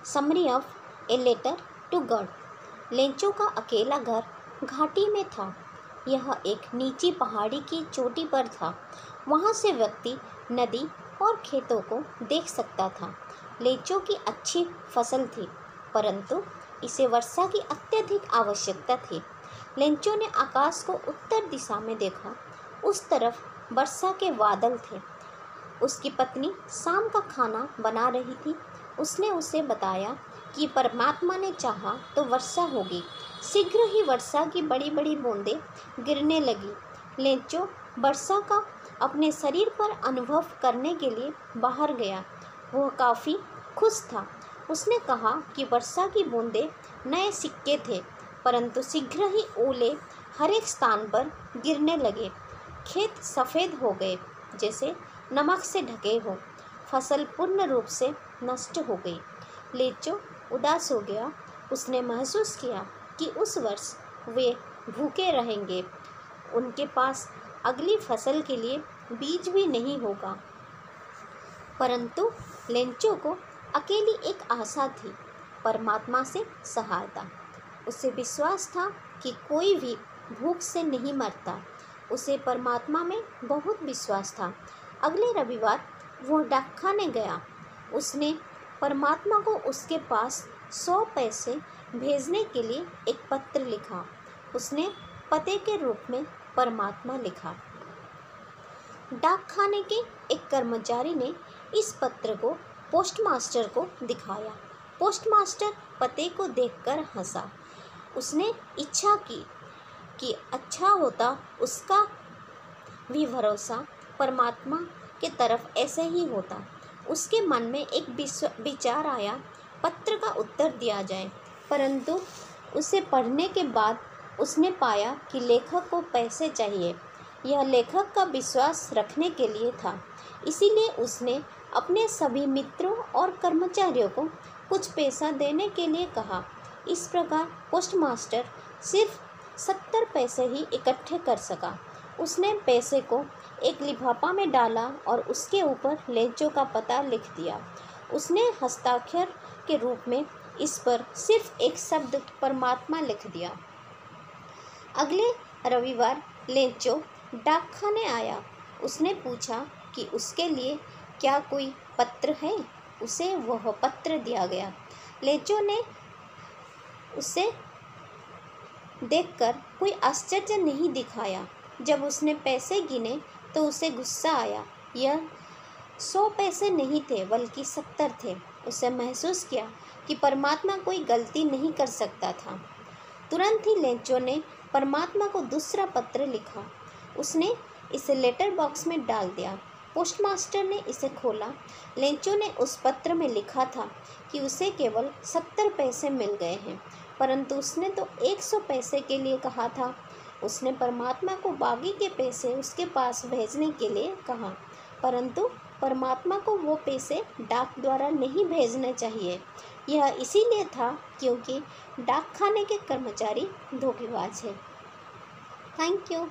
Summary of a letter to God. Lencho का अकेला घर घाटी में था। यह एक नीची पहाड़ी की चोटी पर था। वहाँ से व्यक्ति नदी और खेतों को देख सकता था। लेंचो की अच्छी फसल थी, परंतु इसे वर्षा की अत्यधिक आवश्यकता थी। लेंचो ने आकाश को उत्तर दिशा में देखा। उस तरफ वर्षा के बादल थे। उसकी पत्नी शाम का खाना बना रही थी। उसने उसे बताया कि परमात्मा ने चाहा तो वर्षा होगी। शीघ्र ही वर्षा की बड़ी बड़ी बूंदें गिरने लगी। लेंचो वर्षा का अपने शरीर पर अनुभव करने के लिए बाहर गया। वह काफ़ी खुश था। उसने कहा कि वर्षा की बूंदें नए सिक्के थे, परंतु शीघ्र ही ओले हर एक स्थान पर गिरने लगे। खेत सफ़ेद हो गए जैसे नमक से ढके हो। फसल पूर्ण रूप से नष्ट हो गई। लेंचो उदास हो गया। उसने महसूस किया कि उस वर्ष वे भूखे रहेंगे। उनके पास अगली फसल के लिए बीज भी नहीं होगा। परंतु लेंचो को अकेली एक आशा थी, परमात्मा से सहायता। उसे विश्वास था कि कोई भी भूख से नहीं मरता। उसे परमात्मा में बहुत विश्वास था। अगले रविवार वह डाकखाने गया। उसने परमात्मा को उसके पास 100 पैसे भेजने के लिए एक पत्र लिखा। उसने पते के रूप में परमात्मा लिखा। डाकखाने के एक कर्मचारी ने इस पत्र को पोस्टमास्टर को दिखाया। पोस्टमास्टर पते को देखकर हंसा। उसने इच्छा की कि अच्छा होता उसका भी भरोसा परमात्मा के तरफ ऐसे ही होता। उसके मन में एक विचार आया, पत्र का उत्तर दिया जाए। परंतु उसे पढ़ने के बाद उसने पाया कि लेखक को पैसे चाहिए। यह लेखक का विश्वास रखने के लिए था, इसीलिए उसने अपने सभी मित्रों और कर्मचारियों को कुछ पैसा देने के लिए कहा। इस प्रकार पोस्टमास्टर सिर्फ 70 पैसे ही इकट्ठे कर सका। उसने पैसे को एक लिफाफा में डाला और उसके ऊपर लेंचो का पता लिख दिया। उसने हस्ताक्षर के रूप में इस पर सिर्फ एक शब्द परमात्मा लिख दिया। अगले रविवार लेंचो डाकखाने आया। उसने पूछा कि उसके लिए क्या कोई पत्र है। उसे वह पत्र दिया गया। लेंचो ने उसे देखकर कोई आश्चर्य नहीं दिखाया। जब उसने पैसे गिने तो उसे गुस्सा आया। यह 100 पैसे नहीं थे बल्कि 70 थे। उसे महसूस किया कि परमात्मा कोई गलती नहीं कर सकता था। तुरंत ही लेंचो ने परमात्मा को दूसरा पत्र लिखा। उसने इसे लेटर बॉक्स में डाल दिया। पोस्टमास्टर ने इसे खोला। लेंचो ने उस पत्र में लिखा था कि उसे केवल 70 पैसे मिल गए हैं, परंतु उसने तो 100 पैसे के लिए कहा था। उसने परमात्मा को बाकी के पैसे उसके पास भेजने के लिए कहा, परंतु परमात्मा को वो पैसे डाक द्वारा नहीं भेजने चाहिए। यह इसीलिए था क्योंकि डाकखाने के कर्मचारी धोखेबाज हैं। Thank you.